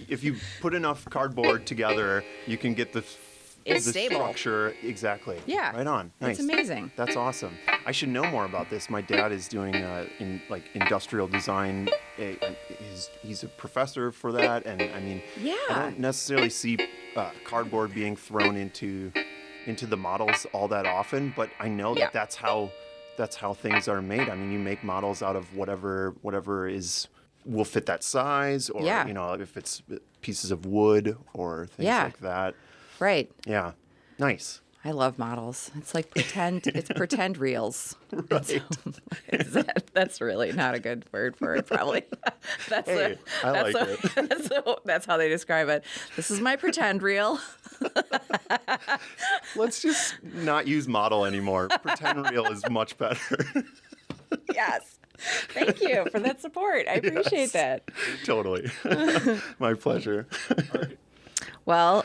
if you put enough cardboard together, you can get the stable. structure exactly. Yeah. Right on. Nice. It's amazing. That's awesome. I should know more about this. My dad is doing industrial design. He's a professor for that, and I mean, Yeah. I don't necessarily see cardboard being thrown into the models all that often, but I know that that's how things are made. I mean, you make models out of whatever will fit that size, or if it's pieces of wood or things like that. Right. Yeah. Nice. I love models. It's like pretend. It's pretend reels. Right. That's really not a good word for it. Probably. That's it. That's how they describe it. This is my pretend reel. Let's just not use model anymore. Pretend reel is much better. Yes. Thank you for that support. I appreciate that. Totally. My pleasure. Well,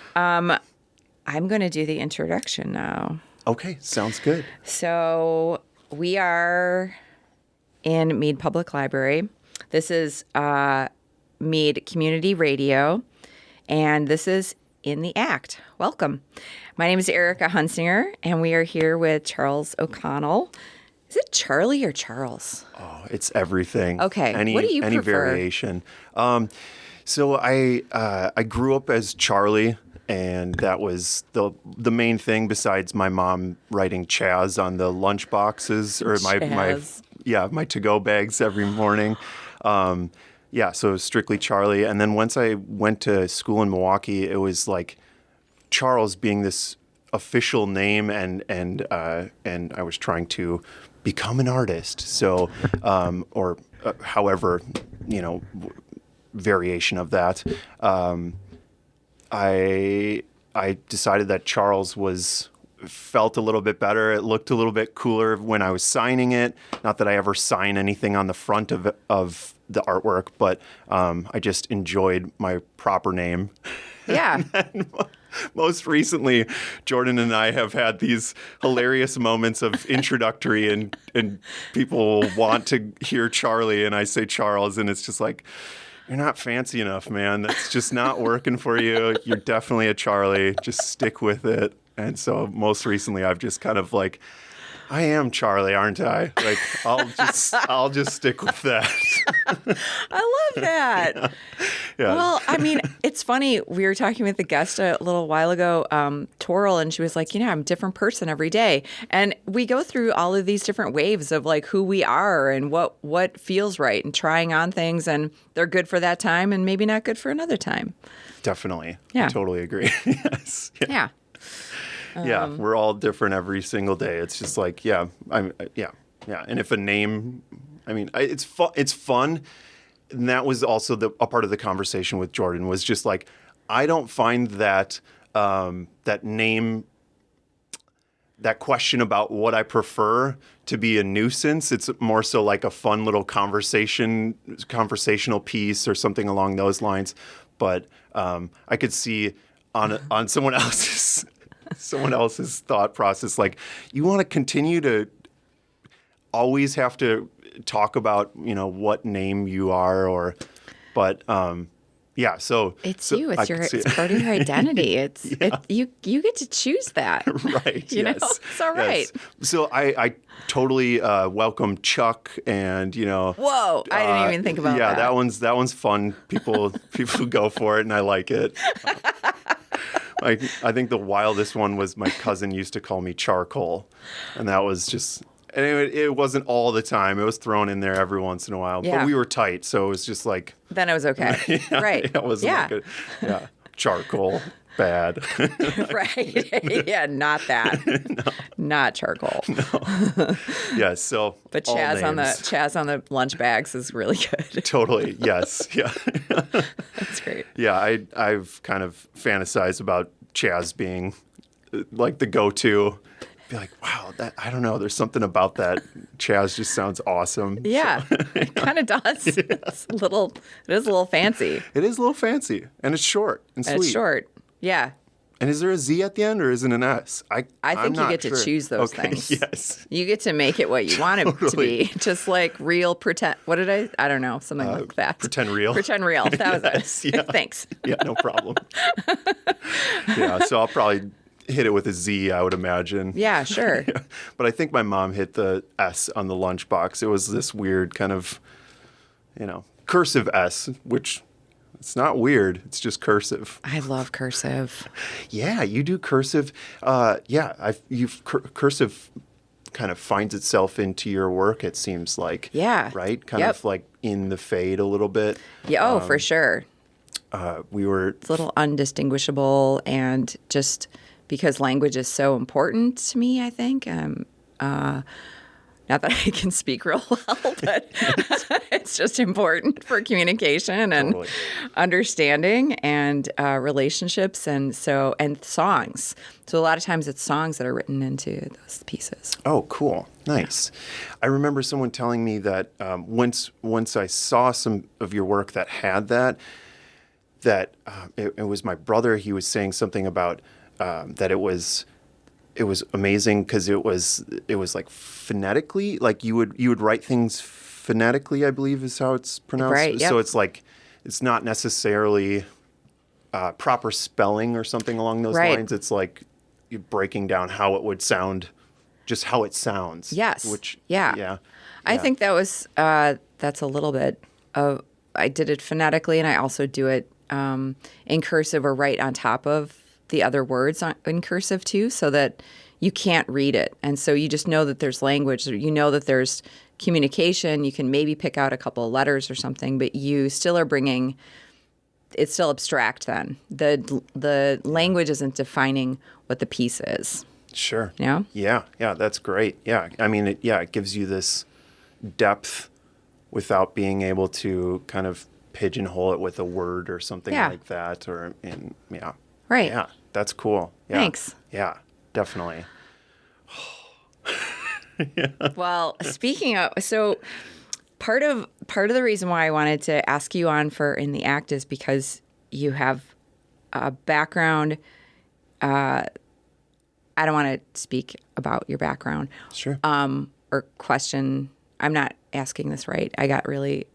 I'm going to do the introduction now. Okay, sounds good. So we are in Mead Public Library. This is Mead Community Radio, and this is In the Act. Welcome. My name is Erica Hunsinger, and we are here with Charles O'Connell. Is it Charlie or Charles? Oh, it's everything. Okay. What do you any prefer? variation. So I grew up as Charlie, and that was the main thing besides my mom writing Chaz on the lunch boxes or my to-go bags every morning. So strictly Charlie. And then once I went to school in Milwaukee, it was like Charles being this official name, and I was trying to become an artist. So, however, variation of that. I decided that Charles felt a little bit better. It looked a little bit cooler when I was signing it. Not that I ever sign anything on the front of the artwork, but I just enjoyed my proper name. Yeah. Most recently, Jordan and I have had these hilarious moments of introductory, and people want to hear Charlie, and I say Charles, and it's just like, you're not fancy enough, man. That's just not working for you. You're definitely a Charlie. Just stick with it. And so most recently, I've just kind of like, I am Charlie, aren't I? Like, I'll just stick with that. I love that. Yeah. Well, I mean, it's funny. We were talking with the guest a little while ago, Toril, and she was like, I'm a different person every day. And we go through all of these different waves of like who we are and what feels right, and trying on things, and they're good for that time and maybe not good for another time. Definitely. Yeah. I totally agree. Yes. Yeah. Yeah, we're all different every single day. It's just like, yeah. And if a name, I mean, it's fun. And that was also a part of the conversation with Jordan, was just like, I don't find that that name, that question about what I prefer, to be a nuisance. It's more so like a fun little conversational piece or something along those lines. But I could see on someone else's thought process, like, you want to continue to always have to talk about, what name you are, so it's you. It's part of your identity. You get to choose that. Right. It's all right. Yes. So I totally welcome Chuck, and Whoa! I didn't even think about that. Yeah, that one's fun. People go for it, and I like it. I think the wildest one was my cousin used to call me Charcoal, and that was just. And it wasn't all the time. It was thrown in there every once in a while. Yeah. But we were tight, so it was just like... Then it was okay. Right. It wasn't like Charcoal, bad. Right. Yeah, not that. No. Not Charcoal. No. Yeah, so but Chaz on the lunch bags is really good. Totally, yes. Yeah. That's great. Yeah, I've kind of fantasized about Chaz being like the go-to. Be like, wow, I don't know. There's something about that. Chaz just sounds awesome. Yeah, so. It kind of does. Yeah. It is a little fancy. It is a little fancy, and it's short and sweet. It's short. Yeah. And is there a Z at the end or is it an S? I I'm think you not get sure. to choose those Okay, things. yes. You get to make it what you want it to Totally. be. Just like real pretend. What did I don't know. Something like that. Pretend real. Pretend real. That was it. Yeah. Thanks. Yeah, no problem. Yeah, so I'll probably hit it with a Z, I would imagine. Yeah, sure. But I think my mom hit the S on the lunchbox. It was this weird kind of, cursive S, which it's not weird. It's just cursive. I love cursive. Yeah, you do cursive. Cursive kind of finds itself into your work, it seems like. Yeah. Right? Kind Yep. of like in the fade a little bit. Yeah, oh, for sure. We were It's a little undistinguishable, and just because language is so important to me, I think. Not that I can speak real well, but it's just important for communication and Totally. understanding and relationships, and songs. So a lot of times it's songs that are written into those pieces. Oh, cool. Nice. I remember someone telling me that once I saw some of your work that had that it was my brother. He was saying something about that it was amazing because it was like phonetically, like you would write things phonetically, I believe is how it's pronounced. Right, yep. So it's like, it's not necessarily proper spelling or something along those Right. lines. It's like you're breaking down how it would sound, just how it sounds. Yes. Which, Yeah. yeah. I Yeah. think that's a little bit of, I did it phonetically, and I also do it in cursive or right on top of the other words in cursive too, so that you can't read it. And so you just know that there's language, you know that there's communication. You can maybe pick out a couple of letters or something, but you still are bringing, it's still abstract then. The language isn't defining what the piece is. Sure. You know? Yeah. Yeah. That's great. Yeah. I mean, it gives you this depth without being able to kind of pigeonhole it with a word or something Yeah. like that. Yeah. Right. Yeah. That's cool. Yeah. Thanks. Yeah. Definitely. Well, speaking of, so part of the reason why I wanted to ask you on for In the Act is because you have a background. I don't want to speak about your background Sure. or question. I'm not asking this right. I got I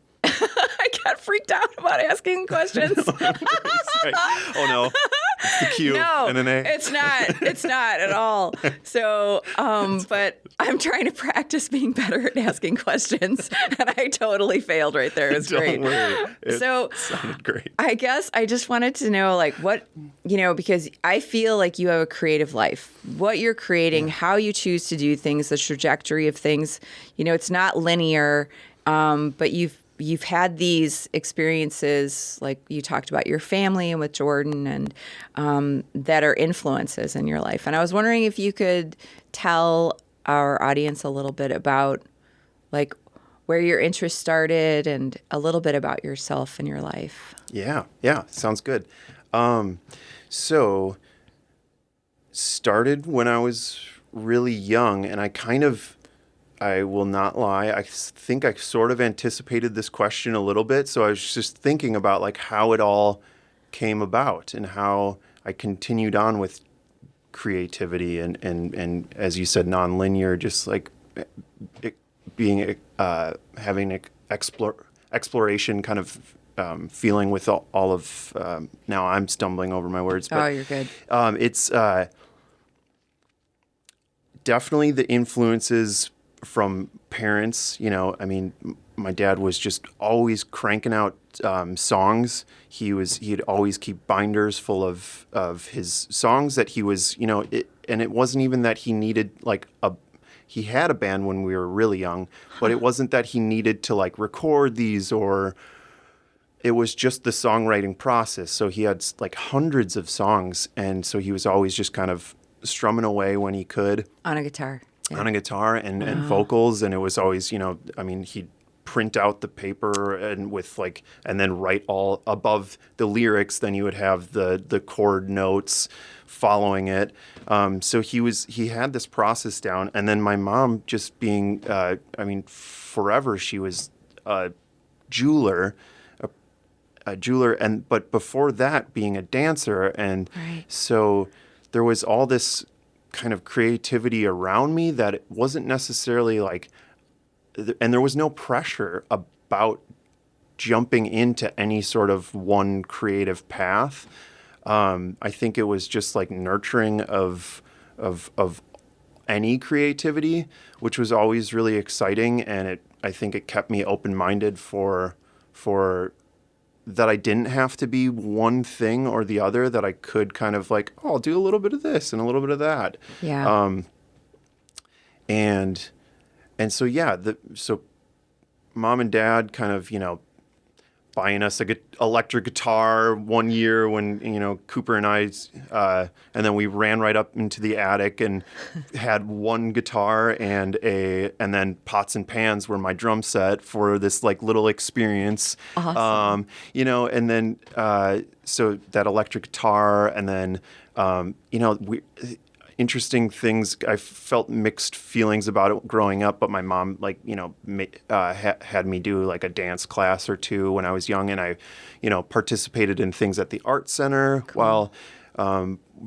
got freaked out about asking questions. Right. Oh no. It's the Q No, and an A. it's not. It's not at all. So, but I'm trying to practice being better at asking questions, and I totally failed right there. It was Don't great. worry. It So- sounded great. I guess I just wanted to know, like, what, because I feel like you have a creative life. What you're creating, how you choose to do things, the trajectory of things. It's not linear, but you've had these experiences, like you talked about your family and with Jordan, and that are influences in your life. And I was wondering if you could tell our audience a little bit about, like, where your interest started and a little bit about yourself and your life. Yeah, sounds good. So started when I was really young, and I will not lie, I think I sort of anticipated this question a little bit. So I was just thinking about like how it all came about and how I continued on with creativity and as you said, nonlinear, just like being having exploration kind of feeling with all of now I'm stumbling over my words. But, You're good. It's definitely the influences from parents. I mean, my dad was just always cranking out songs. He'd always keep binders full of his songs that he was, and it wasn't even that he needed he had a band when we were really young, but it wasn't that he needed to like record these, or it was just the songwriting process. So he had like hundreds of songs, and so he was always just kind of strumming away when he could On a guitar. Yeah. on a guitar and vocals. And it was always, he'd print out the paper and and then write all above the lyrics. Then you would have the chord notes following it. So he had this process down. And then my mom just being, forever, she was a jeweler, a jeweler, but before that, being a dancer, and Right. so there was all this kind of creativity around me that it wasn't necessarily like, and there was no pressure about jumping into any sort of one creative path. I think it was just like nurturing of any creativity, which was always really exciting, and I think it kept me open-minded for that I didn't have to be one thing or the other, that I could kind of like, oh, I'll do a little bit of this and a little bit of that. Yeah. And so yeah, so mom and dad kind of, buying us a electric guitar one year when, Cooper and I, and then we ran right up into the attic and had one guitar and then pots and pans were my drum set for this like little experience. Awesome. And then, so that electric guitar, and then, interesting things. I felt mixed feelings about it growing up, but my mom, like, had me do like a dance class or two when I was young, and I, participated in things at the art center while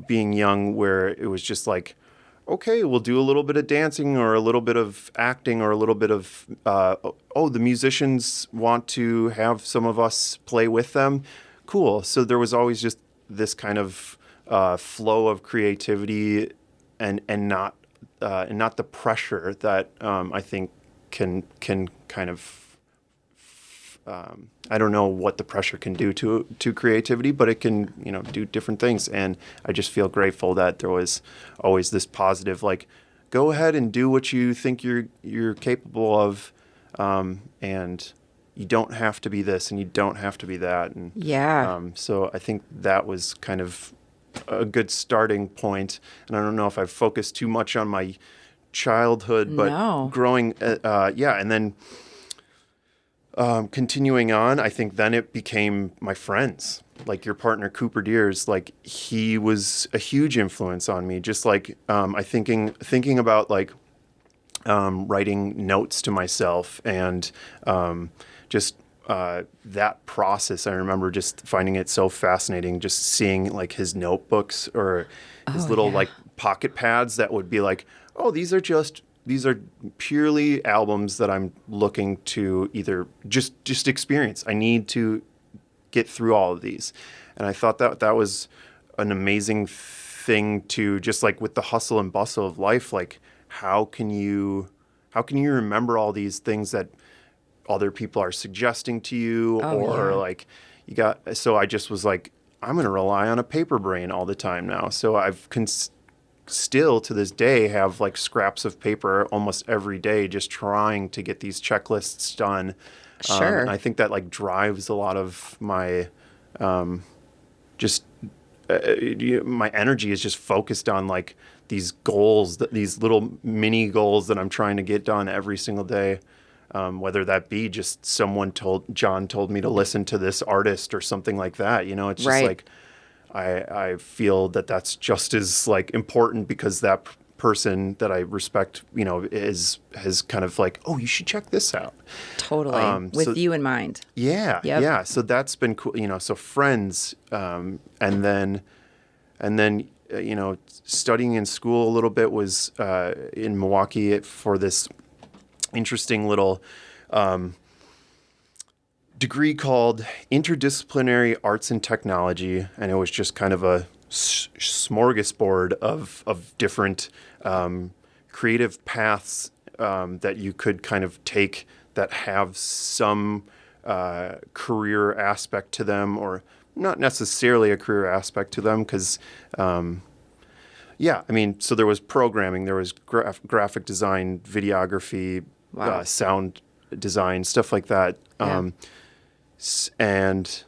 being young, where it was just like, okay, we'll do a little bit of dancing or a little bit of acting or a little bit of, the musicians want to have some of us play with them. Cool. So there was always just this kind of flow of creativity and not the pressure that I think can kind of I don't know what the pressure can do to creativity, but it can do different things. And I just feel grateful that there was always this positive, like, go ahead and do what you think you're capable of, and you don't have to be this and you don't have to be that. And Yeah. so I think that was kind of a good starting point. And I don't know if I've focused too much on my childhood, but No. growing, and then continuing on, I think then it became my friends. Like your partner, Cooper Deers, like he was a huge influence on me. Just like I thinking about like writing notes to myself and just that process. I remember just finding it so fascinating, just seeing like his notebooks or his little like pocket pads that would be like, oh, these are purely albums that I'm looking to either just experience. I need to get through all of these. And I thought that was an amazing thing to just like with the hustle and bustle of life, like how can you remember all these things that other people are suggesting to you, like so I just was like, I'm going to rely on a paper brain all the time now. So I've still to this day have like scraps of paper almost every day, just trying to get these checklists done. Sure. And I think that like drives a lot of my, my energy is just focused on like these goals, these little mini goals that I'm trying to get done every single day. Whether that be just John told me to listen to this artist or something like that, it's just Right. like, I feel that that's just as like important because that person that I respect, has kind of like, oh, you should check this out. Totally. With you in mind. Yeah. Yep. Yeah. So that's been cool, so friends, and then, studying in school a little bit was, in Milwaukee for this interesting little, degree called Interdisciplinary Arts and Technology, and it was just kind of a smorgasbord of different creative paths that you could kind of take that have some career aspect to them, or not necessarily a career aspect to them, because so there was programming, there was graphic design, videography, Wow. sound design, stuff like that. Yeah. And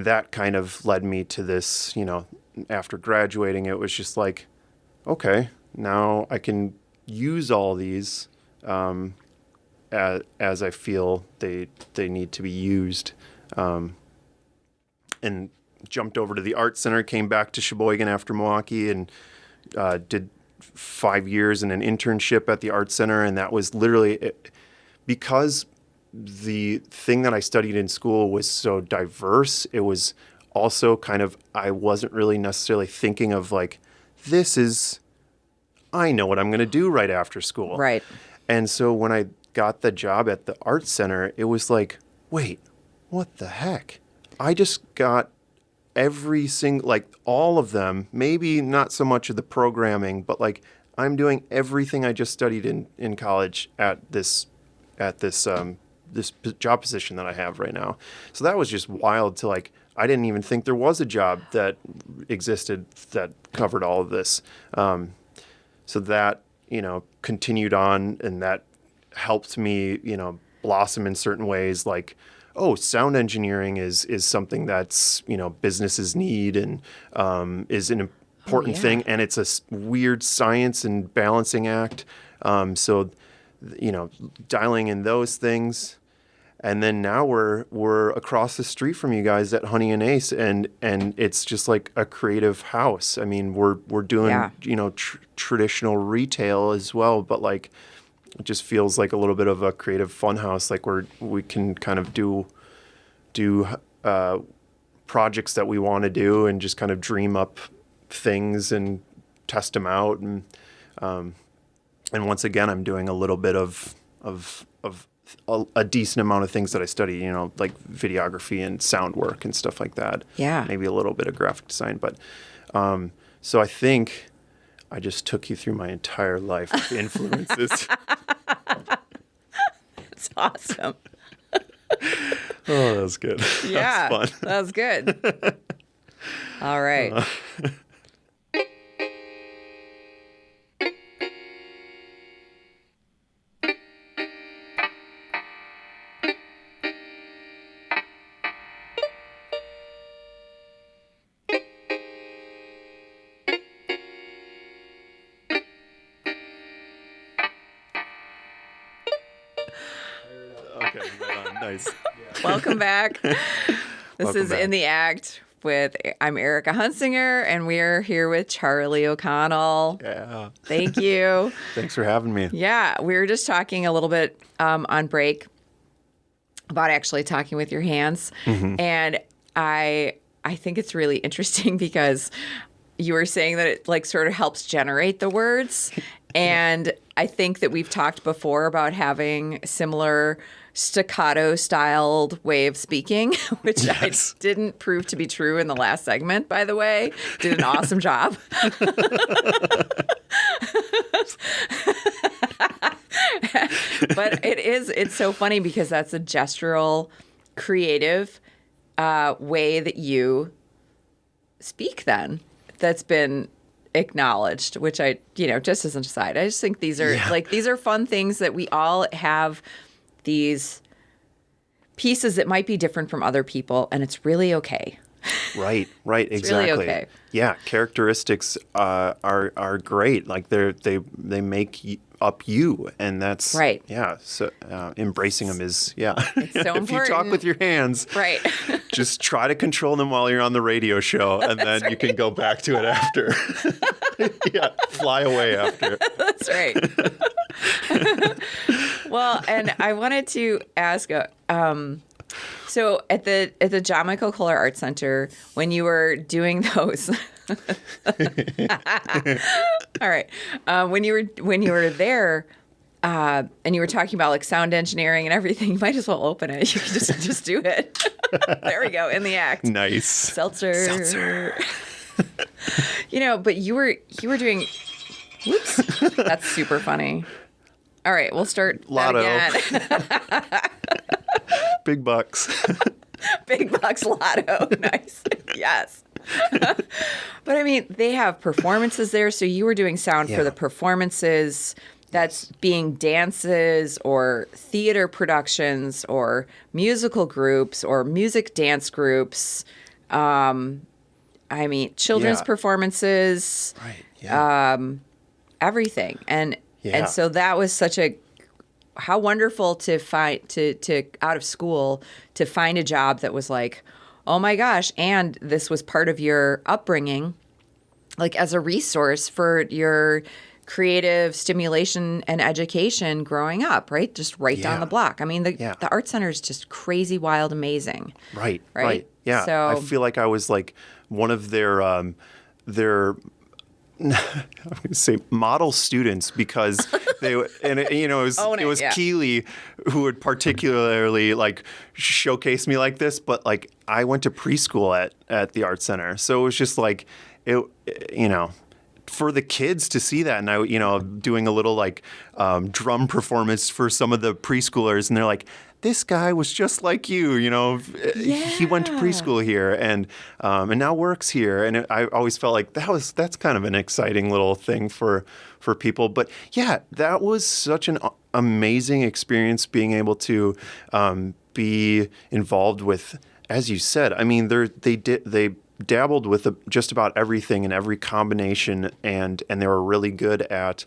that kind of led me to this, after graduating, it was just like, okay, now I can use all these as I feel they need to be used. And jumped over to the Art Center, came back to Sheboygan after Milwaukee, and did 5 years in an internship at the Art Center. And that was literally because the thing that I studied in school was so diverse. It was also kind of, I wasn't really necessarily thinking of like, I know what I'm going to do right after school. Right. And so when I got the job at the art center, it was like, wait, what the heck? I just got every single, like all of them, maybe not so much of the programming, but like I'm doing everything I just studied in college at this job position that I have right now. So that was just wild to like, I didn't even think there was a job that existed that covered all of this. So that, continued on, and that helped me, blossom in certain ways. Like, oh, sound engineering is something that's, businesses need and is an important thing. And it's a weird science and balancing act. So, dialing in those things. And then now we're across the street from you guys at Honey and Ace, and it's just like a creative house. I mean, we're doing traditional retail as well, but like it just feels like a little bit of a creative fun house. Like we can kind of do projects that we want to do and just kind of dream up things and test them out. And once again, I'm doing a little bit of a decent amount of things that I study, like videography and sound work and stuff like that. Yeah. Maybe a little bit of graphic design. But so I think I just took you through my entire life of influences. It's awesome. Oh, that was good. Yeah. That was fun. That was good. All right. Okay, right on. Nice. Welcome back. This Welcome is back. In the Act I'm Erica Hunsinger, and we're here with Charlie O'Connell. Yeah. Thank you. Thanks for having me. Yeah, we were just talking a little bit on break about actually talking with your hands, and I think it's really interesting because you were saying that it like sort of helps generate the words, and I think that we've talked before about having similar staccato styled way of speaking, which Yes. I didn't prove to be true in the last segment, by the way. Did an awesome job. But it's so funny because that's a gestural, creative way that you speak then that's been acknowledged, which I, just as an aside, I just think these are these are fun things that we all have these pieces that might be different from other people, and it's really okay. Right, exactly. really okay. Yeah, characteristics are great. Like they make up you, and that's right. Yeah, so embracing them is It's so if you talk important. with your hands, Right. just try to control them while you're on the radio show, and then you can go back to it after. Yeah, fly away after. That's right. Well, and I wanted to ask, so at the John Michael Kohler Art Center, when you were doing those, all right, when you were there, and you were talking about like sound engineering and everything, you might as well open it. You can just do it. There we go. In the Act. Nice. Seltzer. But you were doing. Whoops. That's super funny. All right, we'll start Lotto. that again. Big bucks. Big Bucks Lotto. Nice. Yes. But I mean, they have performances there. So you were doing sound for the performances. That's being dances or theater productions or musical groups or music dance groups. I mean, children's performances. Right. Yeah. Everything. And Yeah. so that was such how wonderful to find to out of school to find a job that was like, oh my gosh, and this was part of your upbringing, like as a resource for your creative stimulation and education growing up, right? Just right down Yeah. the block. I mean, the Yeah. the art center is just crazy, wild, amazing. Right. Right? Yeah. So- I feel like I was like one of their I'm going to say model students because it was Own it, yeah. Keely who would particularly like showcase me like this, but like I went to preschool at the art center, so it was just like for the kids to see that, and I doing a little like drum performance for some of the preschoolers, and they're like, this guy was just like you, he went to preschool here and now works here. And I always felt like that's kind of an exciting little thing for people. But yeah, that was such an amazing experience being able to be involved with, as you said, I mean, they dabbled with just about everything and every combination, and they were really good at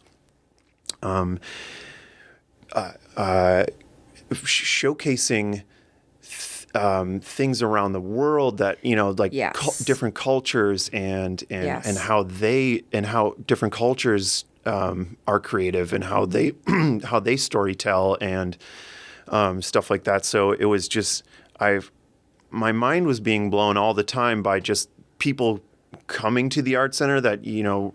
showcasing things around the world that like Yes. different cultures and Yes. and how different cultures are creative and how they how they storytell and stuff like that. So it was just my mind was being blown all the time by just people coming to the art center that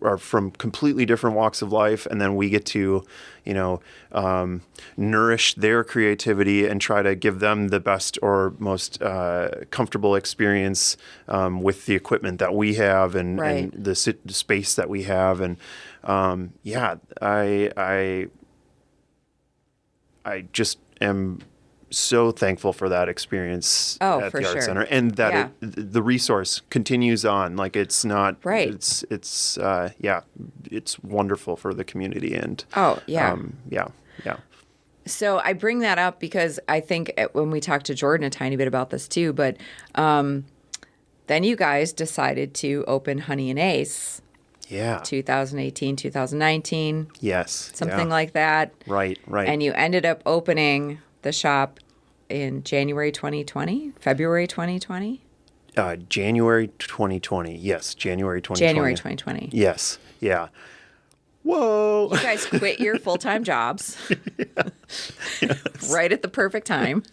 are from completely different walks of life, and then we get to nourish their creativity and try to give them the best or most comfortable experience with the equipment that we have and Right. the space that we have. And I just am so thankful for that experience at for the art sure. center, and that Yeah. the resource continues on. Like it's not Right. it's wonderful for the community. And Oh, yeah. yeah. So I bring that up because I think when we talked to Jordan a tiny bit about this too, but then you guys decided to open Honey and Ace 2018, 2019, Yes. something like that. Right. And you ended up opening the shop in January 2020, February 2020? January 2020. Yes, January 2020. January 2020. Yes. Yeah. Whoa. You guys quit your full-time jobs right at the perfect time.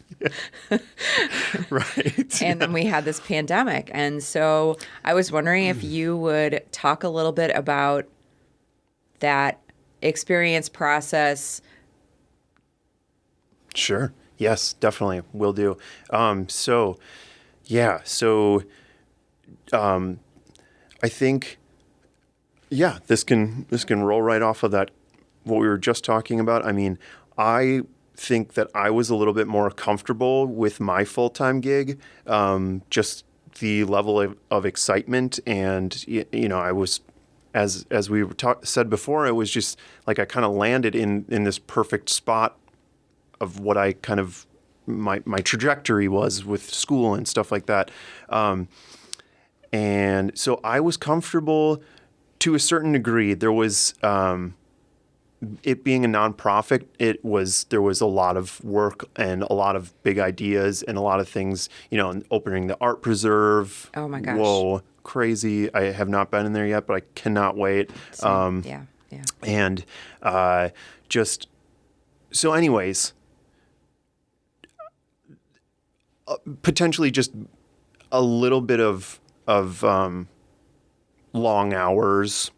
Right. And then we had this pandemic. And so I was wondering if you would talk a little bit about that experience process. Sure. Yes, definitely. Will do. I think, this can roll right off of that, what we were just talking about. I mean, I think that I was a little bit more comfortable with my full-time gig, just the level of excitement. And, I was, as we said before, it was just like I kind of landed in this perfect spot of what I kind of my trajectory was with school and stuff like that. And so I was comfortable to a certain degree. There was it being a nonprofit, there was a lot of work and a lot of big ideas and a lot of things, and opening the art preserve. Oh my gosh. Whoa, crazy. I have not been in there yet, but I cannot wait. Yeah. And just so anyways, potentially just a little bit of long hours,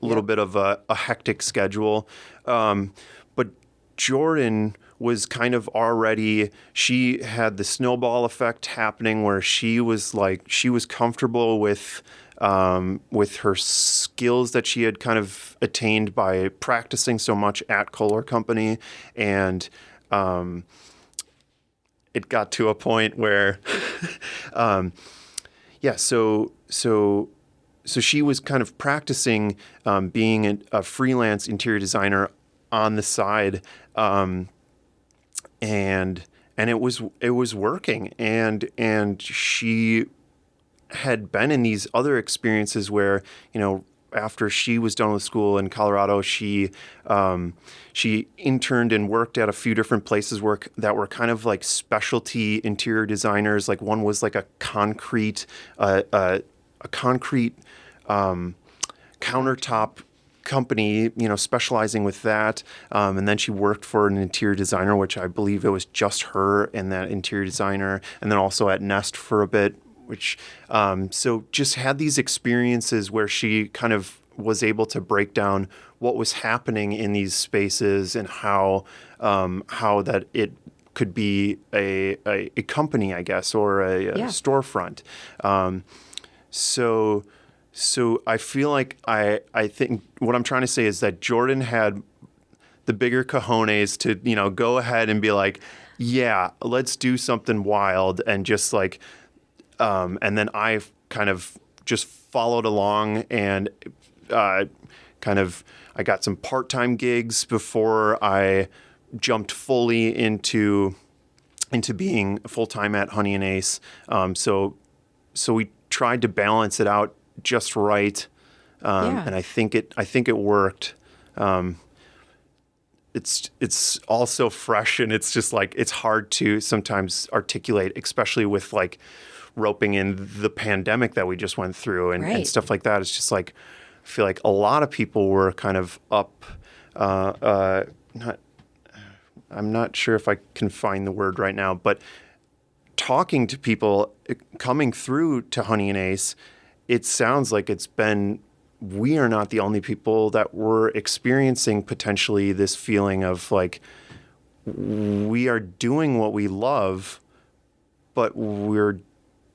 a little bit of a hectic schedule. But Jordan was kind of already, she had the snowball effect happening where she was comfortable with her skills that she had kind of attained by practicing so much at Kohler Company. And it got to a point where, so she was kind of practicing being a freelance interior designer on the side, and it was working, and she had been in these other experiences where, after she was done with school in Colorado, she interned and worked at a few different places that were kind of like specialty interior designers. Like one was like a concrete countertop company, specializing with that. And then she worked for an interior designer, which I believe it was just her and that interior designer. And then also at Nest for a bit, which, so just had these experiences where she kind of was able to break down what was happening in these spaces and how that it could be a company, I guess, or a storefront. So I feel like I think what I'm trying to say is that Jordan had the bigger cojones to, go ahead and be like, yeah, let's do something wild, and just like, and then I kind of just followed along and I got some part-time gigs before I jumped fully into being full-time at Honey and Ace. So we tried to balance it out just right, and I think it worked. It's all so fresh, and it's just like it's hard to sometimes articulate, especially with like roping in the pandemic that we just went through and stuff like that. It's just like I feel like a lot of people were kind of up. I'm not sure if I can find the word right now, but talking to people coming through to Honey and Ace, it sounds like we are not the only people that were experiencing potentially this feeling of like, we are doing what we love, but we're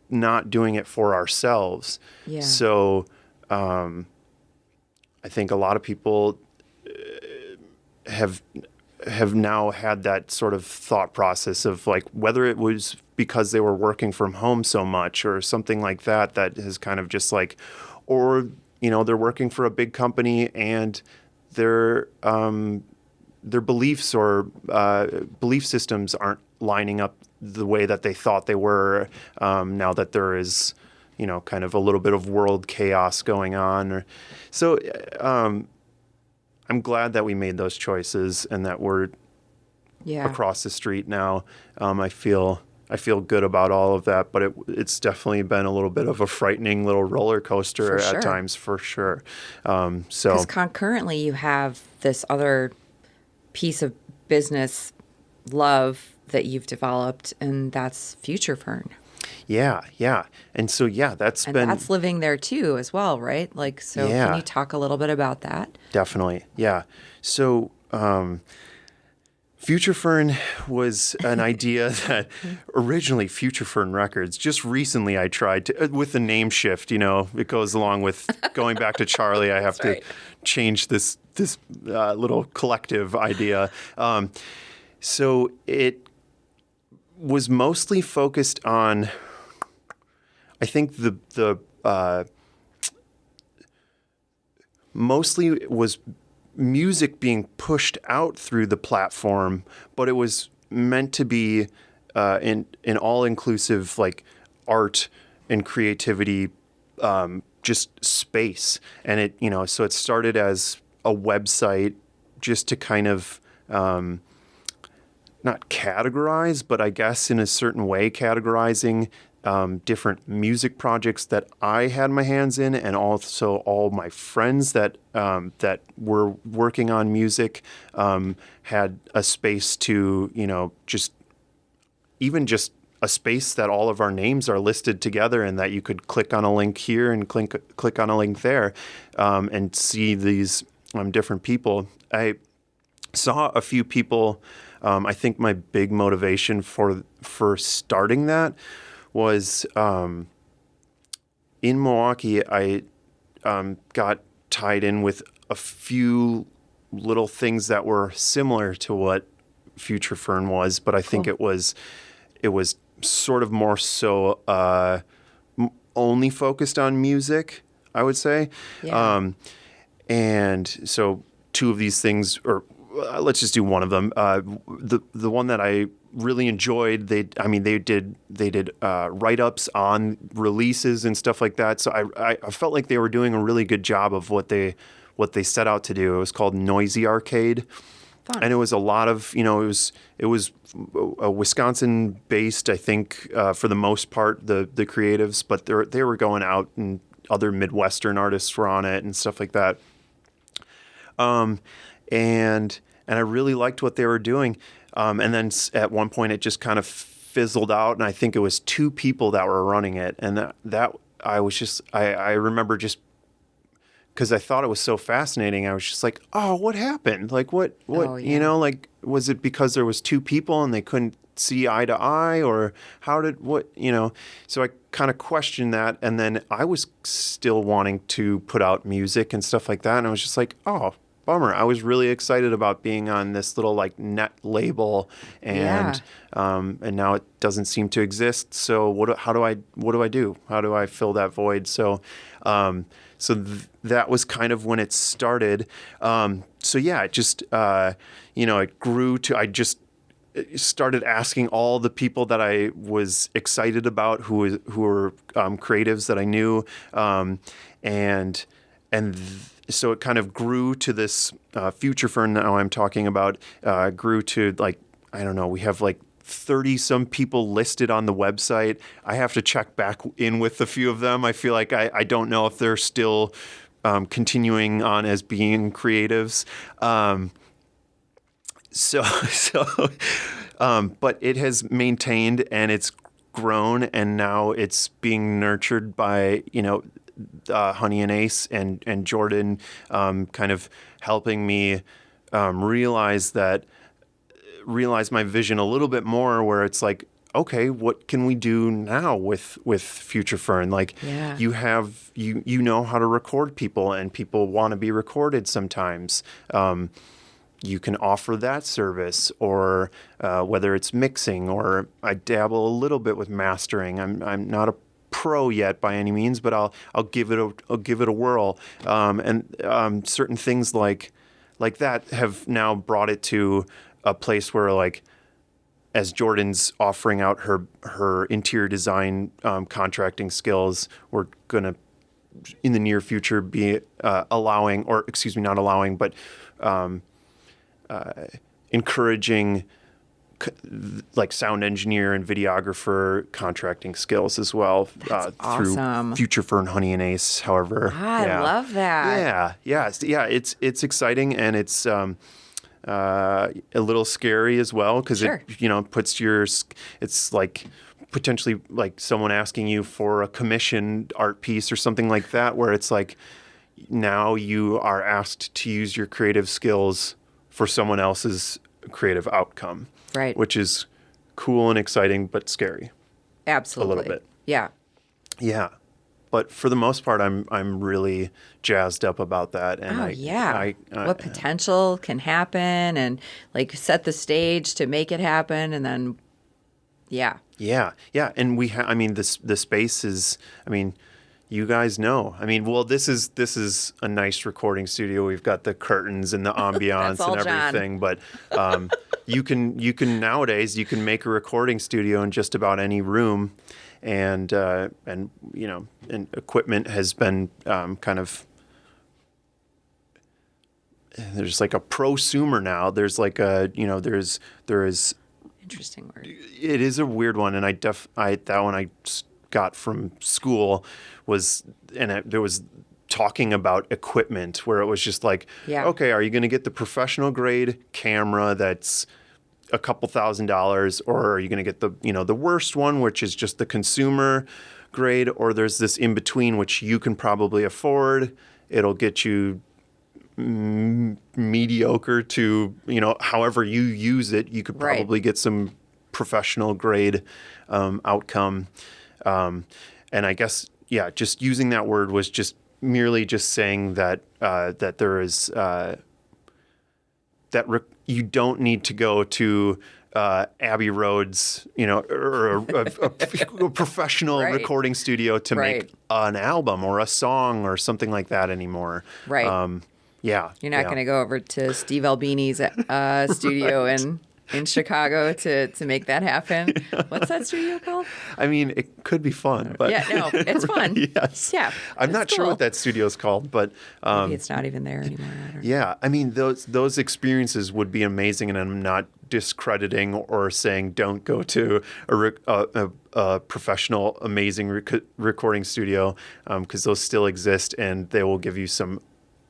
not doing it for ourselves. Yeah. So I think a lot of people have now had that sort of thought process of like, whether it was because they were working from home so much or something like that has kind of just like, or, they're working for a big company and their beliefs or belief systems aren't lining up the way that they thought they were, now that there is, kind of a little bit of world chaos going on. So I'm glad that we made those choices and that we're across the street now. I feel good about all of that, but it's definitely been a little bit of a frightening little roller coaster at times, for sure. Because concurrently you have this other piece of business love that you've developed, and that's Future Fern. Yeah. And so, that's living there too as well, right? Like, so can you talk a little bit about that? Definitely. Yeah. So, Future Fern was an idea that originally Future Fern Records, just recently I tried to, with the name shift, it goes along with going back to Charlie. I have to change this little collective idea. So it was mostly focused on, I think mostly was music being pushed out through the platform, but it was meant to be an all-inclusive like art and creativity, just space. And it, so it started as a website just to kind of not categorize, but I guess in a certain way categorizing different music projects that I had my hands in, and also all my friends that were working on music had a space to, just a space that all of our names are listed together, and that you could click on a link here and click on a link there, and see these different people. I saw a few people. I think my big motivation for starting that was in Milwaukee. I got tied in with a few little things that were similar to what Future Fern was, but I think it was sort of more so only focused on music, I would say. Yeah. And so two of these things, or let's just do one of them. The one that I really enjoyed, they did write-ups on releases and stuff like that. So I felt like they were doing a really good job of what they set out to do. It was called Noisy Arcade. Fun. And it was a lot of, it was Wisconsin-based, I think, for the most part, the creatives, but they were going out, and other Midwestern artists were on it and stuff like that. And I really liked what they were doing. And then at one point it just kind of fizzled out, and I think it was 2 people that were running it, and that I was just I remember just because I thought it was so fascinating. I was just like, oh, what happened? Like what Oh, yeah. like was it because there was 2 people and they couldn't see eye to eye, or how did so I kind of questioned that, and then I was still wanting to put out music and stuff like that, and I was just like, oh, bummer. I was really excited about being on this little like net label, and now it doesn't seem to exist. So what do I do? How do I fill that void? So that was kind of when it started. So yeah, it just it grew to, I just started asking all the people that I was excited about, who were creatives that I knew, so it kind of grew to this Future Fern now I'm talking about, grew to like, I don't know, we have like 30 some people listed on the website. I have to check back in with a few of them. I feel like I don't know if they're still continuing on as being creatives. But it has maintained, and it's grown, and now it's being nurtured by, Honey and Ace and Jordan, kind of helping me realize my vision a little bit more, where it's like, okay, what can we do now with Future Fern? Like, you have, you know how to record people, and people want to be recorded sometimes. You can offer that service, or whether it's mixing, or I dabble a little bit with mastering. I'm not a pro yet by any means, but I'll give it a whirl. And certain things like that have now brought it to a place where, like, as Jordan's offering out her interior design contracting skills, we're gonna in the near future be not allowing, but encouraging like sound engineer and videographer contracting skills as well, through awesome. Future Fern, Honey and Ace. However, I love that. It's exciting, and it's a little scary as well, because Sure. it puts it's like potentially like someone asking you for a commissioned art piece or something like that, where it's like now you are asked to use your creative skills for someone else's creative outcome. Right. Which is cool and exciting, but scary. Absolutely. A little bit. Yeah. Yeah. But for the most part, I'm really jazzed up about that. And what potential can happen, and like set the stage to make it happen, and then, yeah. Yeah. And the space is, you guys know. This is a nice recording studio. We've got the curtains and the ambiance and everything. John. But you can nowadays make a recording studio in just about any room, and equipment has been kind of. There's like a prosumer now. There's like there is. Interesting word. It is a weird one, and that one I got from school there was talking about equipment, where it was just like, okay, are you going to get the professional grade camera that's a couple $1,000s, or are you going to get the worst one, which is just the consumer grade, or there's this in between which you can probably afford. It'll get you mediocre to, however you use it, you could probably get some professional grade outcome. And I guess, just using that word was just merely just saying that that there is you don't need to go to Abbey Road's, or a professional recording studio to make an album or a song or something like that anymore. Right. You're not going to go over to Steve Albini's studio in Chicago to make that happen. What's that studio called? It could be fun, but it's fun. Yes. Yeah. I'm not sure what that studio's called, but maybe it's not even there anymore. I don't know. Those experiences would be amazing, and I'm not discrediting or saying don't go to a professional, amazing recording studio, because those still exist, and they will give you some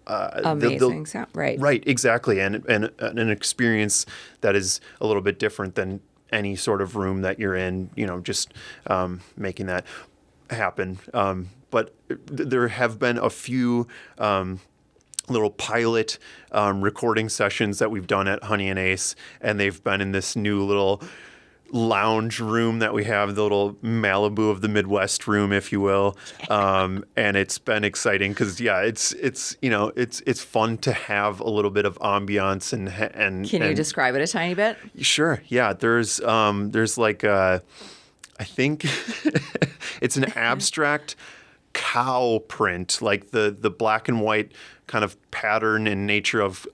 amazing sound. Right. Right, exactly, and an experience that is a little bit different than any sort of room that you're in. Just making that happen. But there have been a few little pilot recording sessions that we've done at Honey and Ace, and they've been in this new little lounge room that we have, the little Malibu of the Midwest room, if you will. And it's been exciting because it's fun to have a little bit of ambiance and Can you describe it a tiny bit? Sure. Yeah. There's like I think it's an abstract cow print, like the black and white kind of pattern and nature of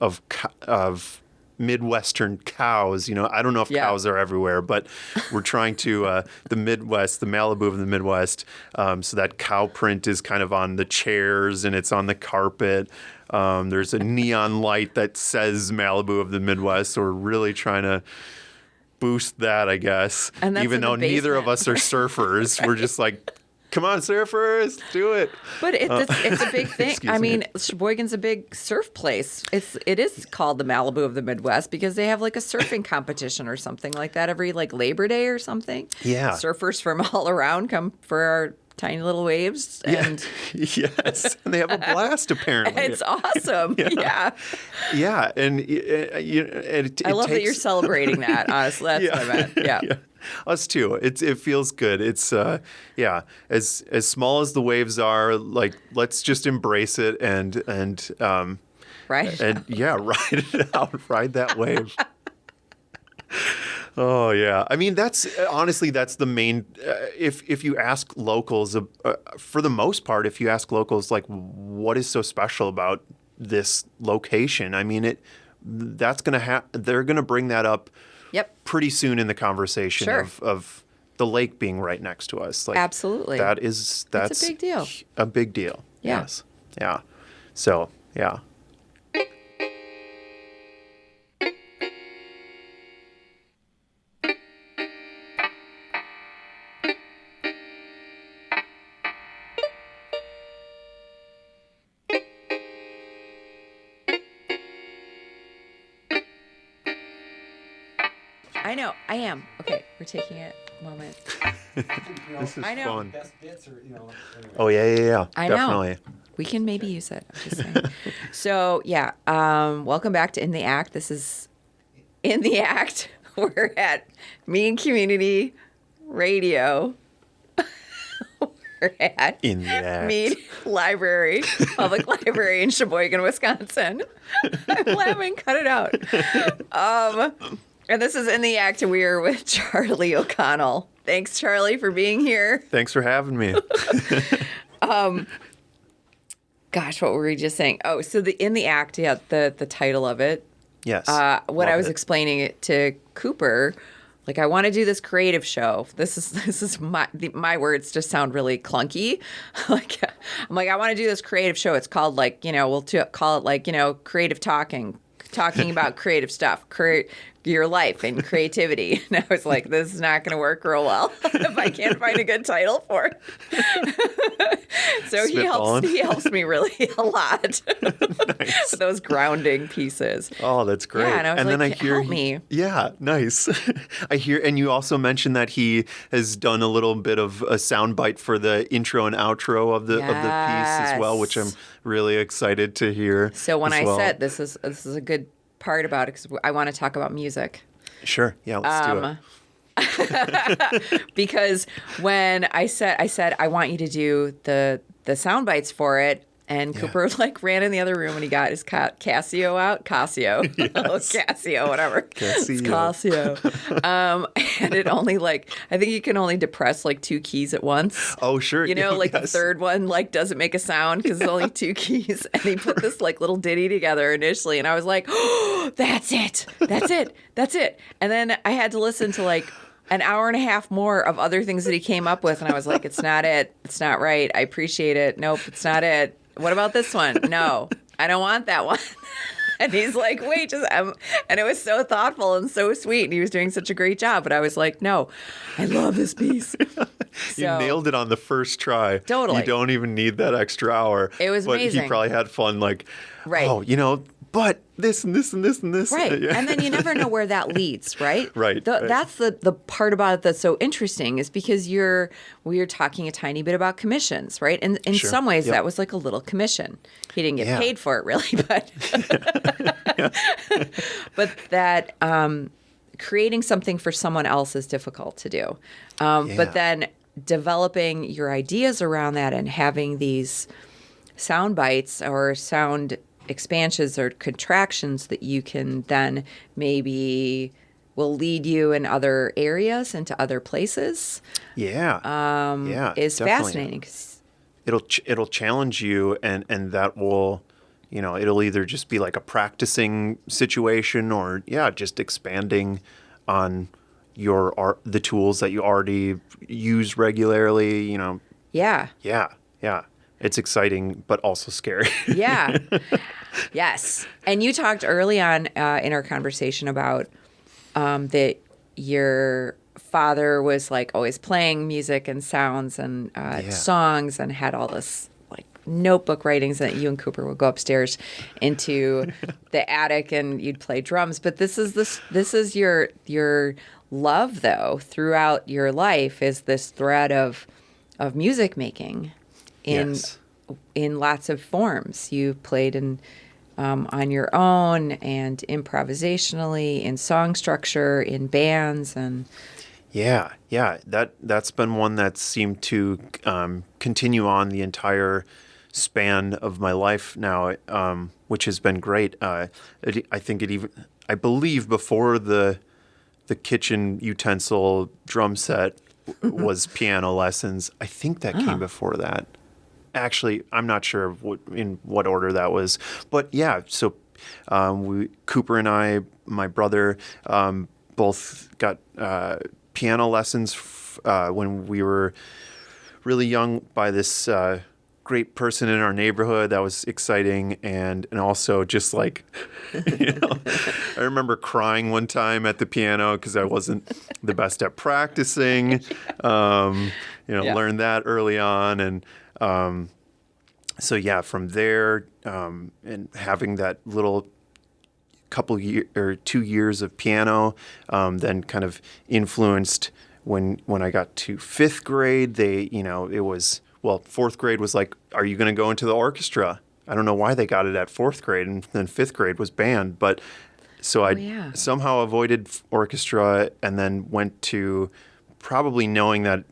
Midwestern cows. I don't know if cows are everywhere, but we're trying to the Midwest, the Malibu of the Midwest. So that cow print is kind of on the chairs and it's on the carpet. There's a neon light that says Malibu of the Midwest. So we're really trying to boost that, I guess. And that's even though neither of us are surfers, we're just like, come on, surfers, do it. But it's a big thing. Excuse I mean, me. Sheboygan's a big surf place. It is called the Malibu of the Midwest because they have like a surfing competition or something like that every like Labor Day or something. Yeah. Surfers from all around come for our tiny little waves. And Yes, and they have a blast apparently. it's awesome. Yeah. Yeah, and I love that you're celebrating that, honestly. That's what I meant. Yeah. Us too. It feels good. It's as small as the waves are, like let's just embrace it and Right. and ride it out, ride that wave. Oh yeah, I mean that's the main. If you ask locals, for the most part, if you ask locals like what is so special about this location, I mean they're gonna bring that up. Yep. Pretty soon in the conversation Sure. of the lake being right next to us. Like, Absolutely. That's It's a big deal. A big deal. Yeah. Yes. Yeah. So, yeah. I know. I am. Okay. We're taking a moment. This is I know. fun. Best bits are, anyway. Oh, yeah. I know. Definitely. We can maybe use it. I'm just saying. So, yeah. Welcome back to In the Act. This is In the Act. We're at Mead Community Radio. We're at In the act. Mead Library, Public Library in Sheboygan, Wisconsin. I'm laughing. Cut it out. And this is In the Act, and we are with Charlie O'Connell. Thanks, Charlie, for being here. Thanks for having me. Gosh, what were we just saying? Oh, so the In the Act, yeah, the title of it. Yes. When I Love was it. explaining it to Cooper, like I want to do this creative show. This is my words just sound really clunky. Like I'm like I want to do this creative show. It's called like we'll call it like creative talking about creative stuff, your life and creativity. And I was like, this is not going to work real well if I can't find a good title for it. So he helps me really a lot Nice. with those grounding pieces. Oh, that's great. Yeah, and I was then like, I hear help me. Yeah, nice. I hear, and you also mentioned that he has done a little bit of a soundbite for the intro and outro of the piece as well, which I'm Yes. really excited to hear. So when as I well. said this is a good part about it because I want to talk about music. Sure, yeah, let's do it. Because when I said I want you to do the sound bites for it, and Cooper like ran in the other room and he got his Casio out. Casio, Casio, whatever. It's Casio. And it only I think you can only depress like 2 keys at once. Oh, sure. The yes. third one doesn't make a sound because it's only 2 keys. And he put this little ditty together initially, and I was like, "Oh, that's it. And then I had to listen to an hour and a half more of other things that he came up with, and I was like, it's not it. It's not right. I appreciate it. Nope, it's not it. What about this one? No, I don't want that one. And he's like, wait, and it was so thoughtful and so sweet. And he was doing such a great job. But I was like, no, I love this piece. You nailed it on the first try. Totally. You don't even need that extra hour. It was but amazing. He probably had fun, like, Right. oh, but this and this and this and this. Right. Yeah. And then you never know where that leads, right? Right. That's the part about it that's so interesting is because we were talking a tiny bit about commissions, right? And in Sure. some ways Yep. that was like a little commission. He didn't get Yeah. paid for it really, but but that creating something for someone else is difficult to do. Yeah. But then developing your ideas around that and having these sound bites or sound expansions or contractions that you can then maybe will lead you in other areas into other places Yeah. Yeah. is definitely. fascinating. It'll challenge you, and that will, it'll either just be like a practicing situation, or just expanding on the tools that you already use regularly. Yeah. Yeah. It's exciting, but also scary. Yeah. Yes. And you talked early on in our conversation about that your father was like always playing music and sounds and songs and had all this like notebook writings that you and Cooper would go upstairs into the attic and you'd play drums. But this is your love though throughout your life is this thread of music making Yes. in lots of forms. You played in on your own and improvisationally in song structure, in bands, and Yeah. That's been one that seemed to continue on the entire span of my life now, which has been great. I believe before the kitchen utensil drum set was piano lessons. I think that came before that. Actually, I'm not sure in what order that was, but yeah. So Cooper and I, my brother, both got piano lessons when we were really young by this great person in our neighborhood. That was exciting, and also just like, I remember crying one time at the piano because I wasn't the best at practicing. Learned that early on, and so yeah, from there, and having that little couple year or 2 years of piano, then kind of influenced when I got to fifth grade. Fourth grade was like, are you going to go into the orchestra? I don't know why they got it at fourth grade, and then fifth grade was band. But so I somehow avoided orchestra, and then went to, probably knowing that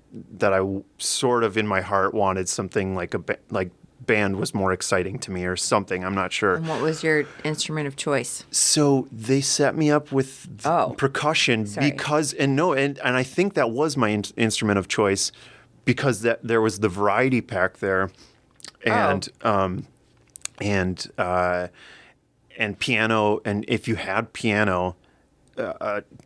I sort of in my heart wanted something like band was more exciting to me or something. I'm not sure. And what was your instrument of choice? So they set me up with percussion because, and I think that was my instrument of choice because there was the variety pack there, and piano, and if you had piano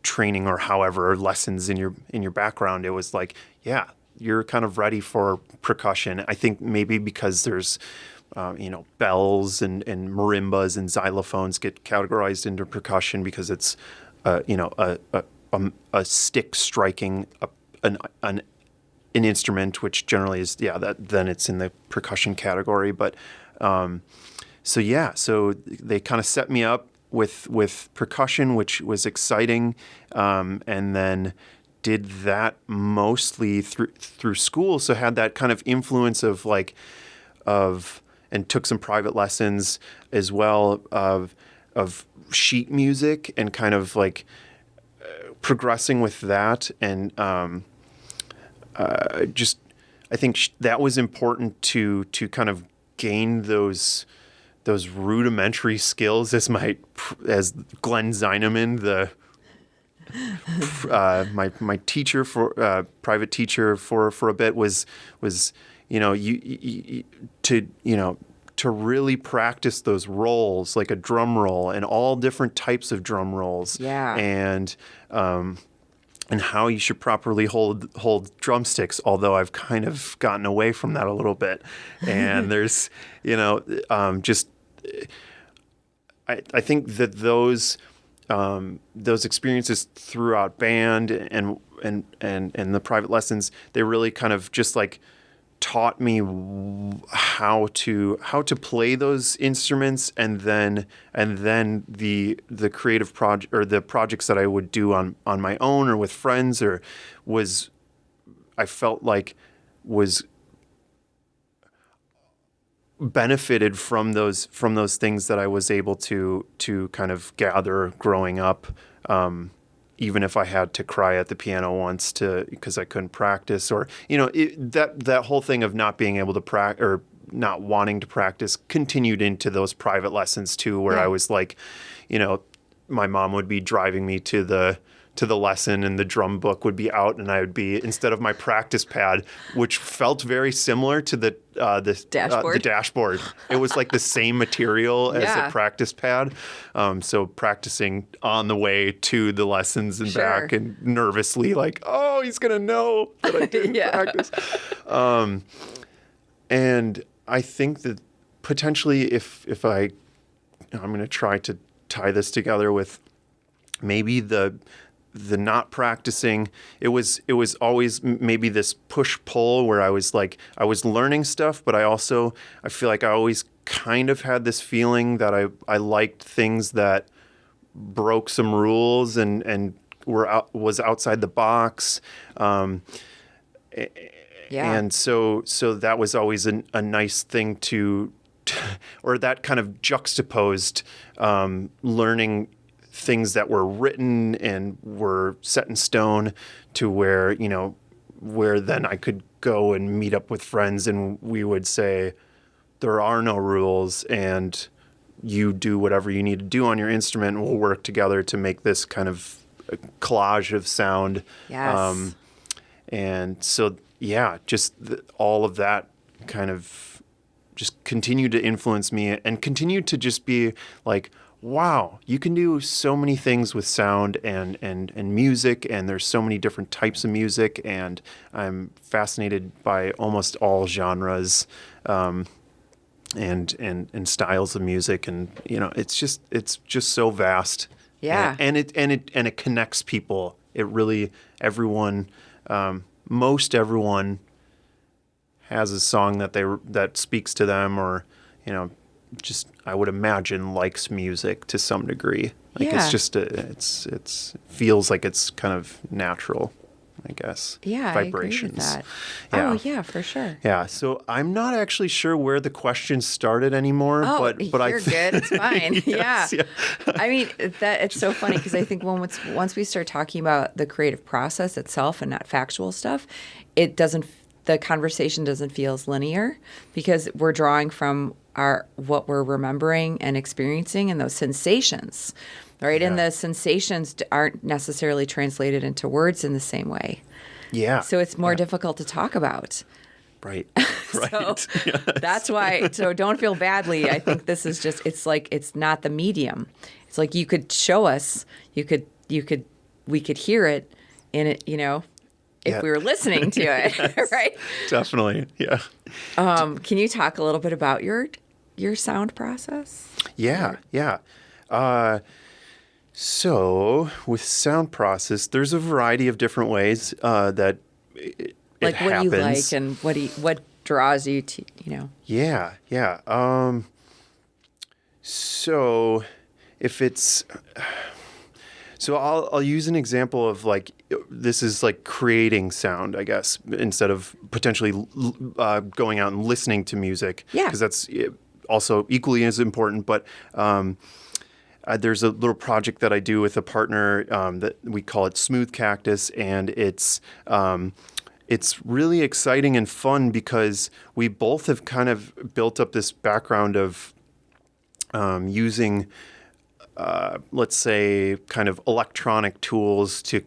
training or however lessons in your background, it was like, yeah, you're kind of ready for percussion. I think maybe because there's bells and marimbas and xylophones get categorized into percussion because it's a stick striking an instrument, which generally is then it's in the percussion category. But so they kind of set me up with percussion, which was exciting, and then did that mostly through school. So had that kind of influence and took some private lessons as well of sheet music and kind of like progressing with that. And I think that was important to kind of gain those rudimentary skills as Glenn Zeineman, my teacher for private teacher for a bit was to really practice those rolls, like a drum roll and all different types of drum rolls. Yeah. And how you should properly hold drumsticks, although I've kind of gotten away from that a little bit. And there's, just I think that those experiences throughout band and the private lessons, they really kind of just like taught me how to play those instruments, and then the creative project or the projects that I would do on my own or with friends I felt like was benefited from those things that I was able to kind of gather growing up. Even if I had to cry at the piano once because I couldn't practice, or that whole thing of not being able to practice or not wanting to practice continued into those private lessons too, where I was like, my mom would be driving me to the lesson, and the drum book would be out, and I would be, instead of my practice pad, which felt very similar to the dashboard. It was like the same material as a practice pad. So practicing on the way to the lessons and back, and nervously like, oh, he's going to know that I didn't practice. And I think that potentially if I'm going to try to tie this together with maybe the not practicing, it was always maybe this push-pull where I was learning stuff, but I feel like I always kind of had this feeling that I liked things that broke some rules and was outside the box. And so that was always a nice thing to or that kind of juxtaposed learning things that were written and were set in stone to where then I could go and meet up with friends, and we would say, there are no rules, and you do whatever you need to do on your instrument, and we'll work together to make this kind of collage of sound. Yes. And so, just all of that kind of just continued to influence me and continued to just be like, wow, you can do so many things with sound and music, and there's so many different types of music, and I'm fascinated by almost all genres and styles of music, and it's just so vast. Yeah. And it connects people. It really, everyone, most everyone has a song that speaks to them, or just, I would imagine, likes music to some degree. Like it's just it's feels like it's kind of natural, I guess. Yeah, Vibrations. I agree with that. Oh yeah, for sure. Yeah. So I'm not actually sure where the question started anymore, but you're good. It's fine. Yes, yeah. I mean, it's so funny because I think once we start talking about the creative process itself and not factual stuff, the conversation doesn't feel as linear because we're drawing from what we're remembering and experiencing and those sensations, right? Yeah. And the sensations aren't necessarily translated into words in the same way. Yeah. So it's more difficult to talk about. Right. So that's why. So don't feel badly. I think this is just. It's like it's not the medium. It's like you could show us. We could hear it in it. If we were listening to it, yes, right? Definitely. Yeah. Can you talk a little bit about your sound process? Yeah. So with sound process, there's a variety of different ways that it what happens. do you like, and what draws you to Yeah. So if it's I'll use an example of like, this is like creating sound, I guess, instead of potentially going out and listening to music. Yeah. Because that's also equally as important. But there's a little project that I do with a partner that we call it Smooth Cactus, and it's really exciting and fun because we both have kind of built up this background of using let's say kind of electronic tools to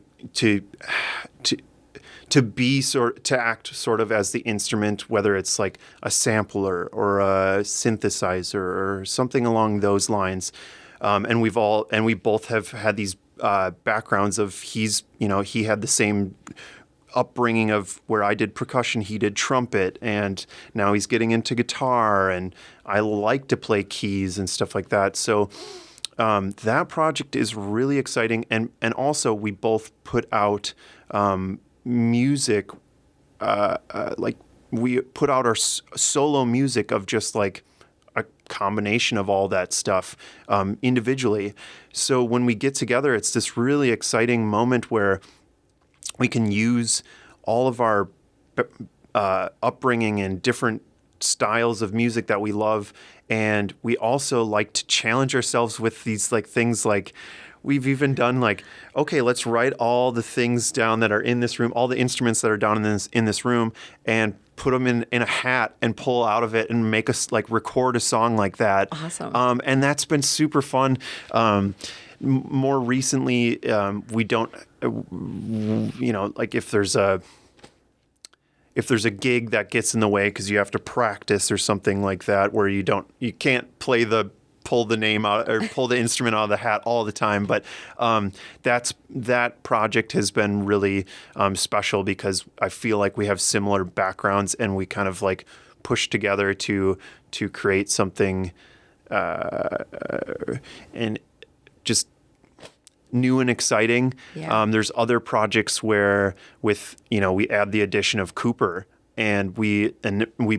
act sort of as the instrument, whether it's like a sampler or a synthesizer or something along those lines. And we both have had these backgrounds of he had the same upbringing of where I did percussion, he did trumpet, and now he's getting into guitar, and I like to play keys and stuff like that. So that project is really exciting, and also we both put out music, like we put out our solo music of just like a combination of all that stuff individually. So when we get together, it's this really exciting moment where we can use all of our upbringing and different styles of music that we love, and we also like to challenge ourselves with these like things like we've even done like, okay, let's write all the things down that are in this room, all the instruments that are down in this room, and put them in a hat and pull out of it and make us like record a song like that. Awesome. And that's been super fun. More recently, we don't, like if there's a gig that gets in the way because you have to practice or something like that, where you can't pull the name out or pull the instrument out of the hat all the time. But that project has been really special because I feel like we have similar backgrounds and we kind of like push together to create something and just new and exciting. Yeah. There's other projects where we add the addition of Cooper and we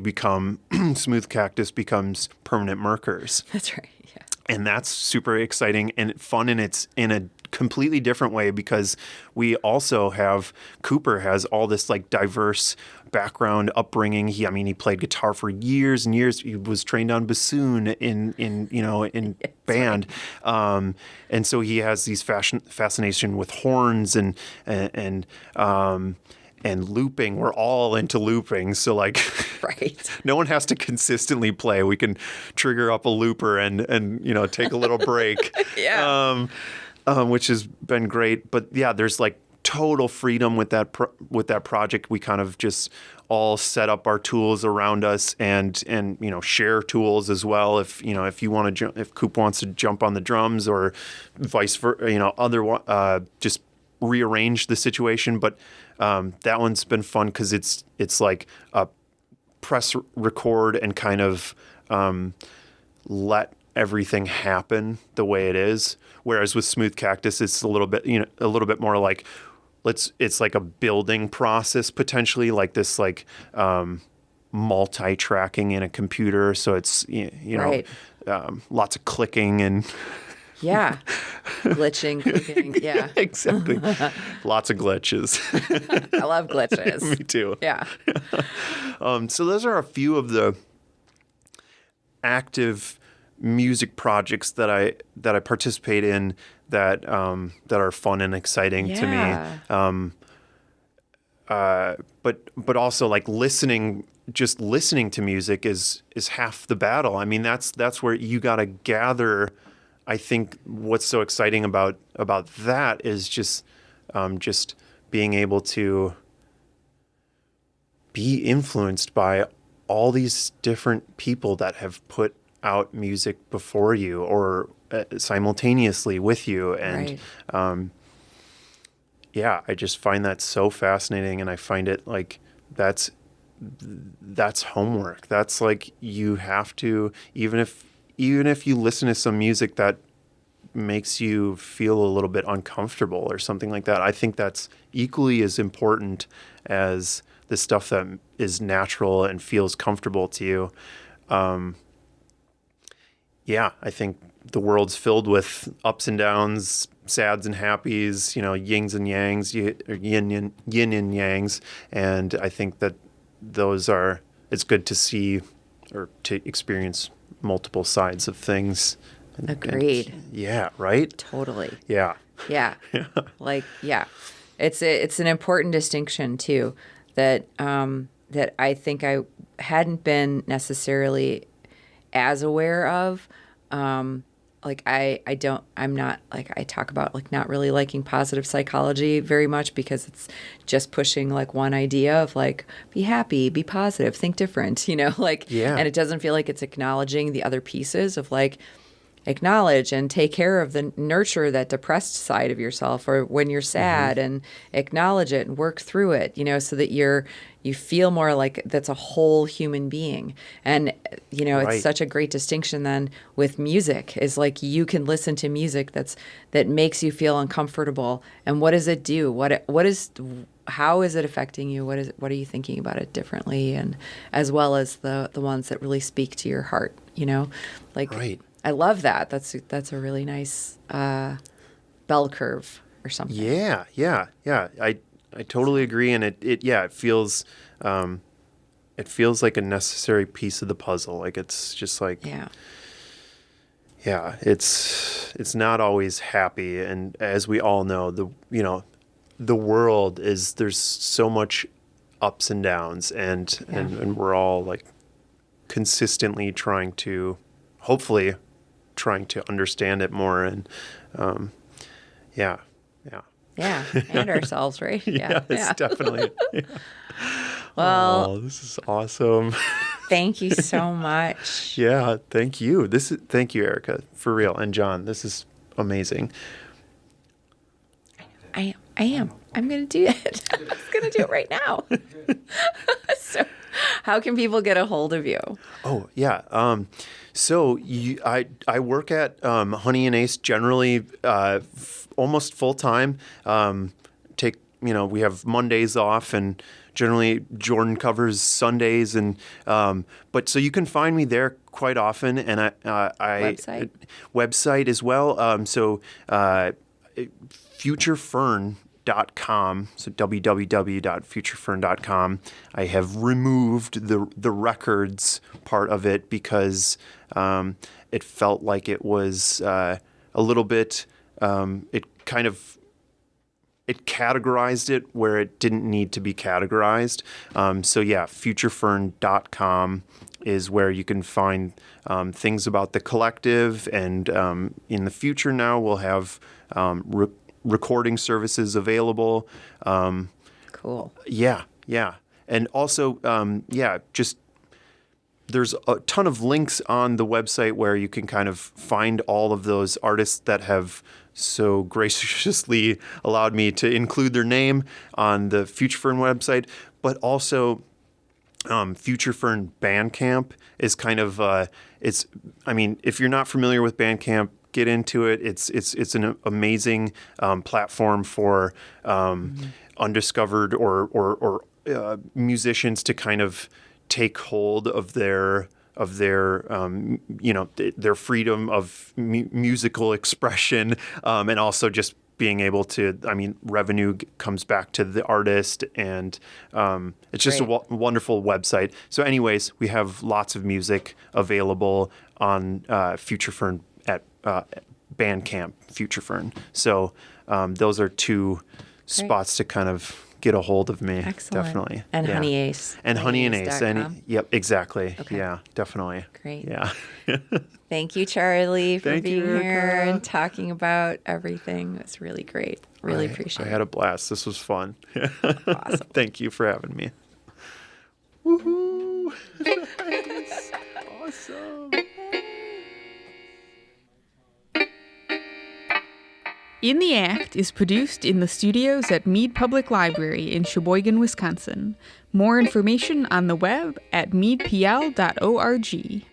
become Smooth Cactus becomes Permanent Murkers. That's right. Yeah. And that's super exciting and fun, and it's in a completely different way because we also have Cooper has all this like diverse background upbringing. He played guitar for years and years. He was trained on bassoon in band, and so he has these fascination with horns and looping. We're all into looping, so like, right. No one has to consistently play. We can trigger up a looper and take a little break. Yeah. Which has been great. But yeah, there's like total freedom with that project. We kind of just all set up our tools around us and share tools as well. If if Coop wants to jump on the drums or vice versa, just rearrange the situation. But that one's been fun because it's like a press record and kind of let everything happen the way it is. Whereas with Smooth Cactus, it's a little bit more like it's like a building process potentially, like this like multi-tracking in a computer. So it's Right. Lots of clicking and Yeah. Glitching, clicking. Yeah. exactly, lots of glitches. I love glitches. Me too. Yeah. So those are a few of the active music projects that I participate in that are fun and exciting to me. But also like just listening to music is half the battle. I mean, that's where you got to gather. I think what's so exciting about that is just being able to be influenced by all these different people that have put out music before you or simultaneously with you. And Right. I just find that so fascinating, and I find it like that's homework. That's like you have to, even if you listen to some music that makes you feel a little bit uncomfortable or something like that, I think that's equally as important as the stuff that is natural and feels comfortable to you. I think the world's filled with ups and downs, sads and happies, yins and yangs, yin and yangs. And I think that it's good to see or to experience multiple sides of things. Agreed. Yeah, right? Totally. Yeah. Yeah. Like, yeah. It's an important distinction too that that I think I hadn't been necessarily as aware of. Like I'm not like, I talk about like not really liking positive psychology very much because it's just pushing like one idea of like, be happy, be positive, think different, Yeah. and it doesn't feel like it's acknowledging the other pieces of like, acknowledge and take care of the nurture that depressed side of yourself, or when you're sad and acknowledge it and work through it, so that you feel more like that's a whole human being. And Right. it's such a great distinction then with music, is like you can listen to music that makes you feel uncomfortable, and what does it do? How is it affecting you? What are you thinking about it differently? And as well as the ones that really speak to your heart, like Right. I love that. That's a really nice bell curve or something. Yeah. I totally agree, and it feels like a necessary piece of the puzzle. Like it's just like it's not always happy, and as we all know, the world there's so much ups and downs, and we're all like consistently hopefully trying to understand it more, and yeah. And ourselves, right? It's definitely. Well, this is awesome. thank you so much. Yeah, thank you. Thank you, Erica, for real, and John. This is amazing. I am. I'm going to do it. I'm going to do it right now. So, how can people get a hold of you? Oh yeah. So I work at Honey and Ace generally almost full time. We have Mondays off, and generally Jordan covers Sundays, and but so you can find me there quite often, and I website as well. So futurefern.com, so www.futurefern.com. I have removed the records part of it because it felt like it was a little bit, it categorized it where it didn't need to be categorized. Futurefern.com is where you can find things about the collective, and in the future now we'll have recording services available. Cool. Yeah. And also, just there's a ton of links on the website where you can kind of find all of those artists that have so graciously allowed me to include their name on the Future Fern website, but also Future Fern Bandcamp is kind of if you're not familiar with Bandcamp, get into it. It's an amazing platform for undiscovered or musicians to kind of take hold of their freedom of musical expression, and also just being able to, revenue comes back to the artist, and it's just a wonderful website. So anyways, we have lots of music available on Future Fern at Bandcamp, Future Fern. So those are two spots to kind of get a hold of me. Excellent. Definitely. And Honey Ace. And Honey and Ace. Yep, exactly. Okay. Yeah, definitely. Great. Yeah. Thank you, Charlie, for Thank you, being here Erica. and talking about everything. It's really great. Really appreciate I it. had a blast. This was fun. Awesome. Thank you for having me. Woohoo! Nice. Awesome. In the Act is produced in the studios at Mead Public Library in Sheboygan, Wisconsin. More information on the web at meadpl.org.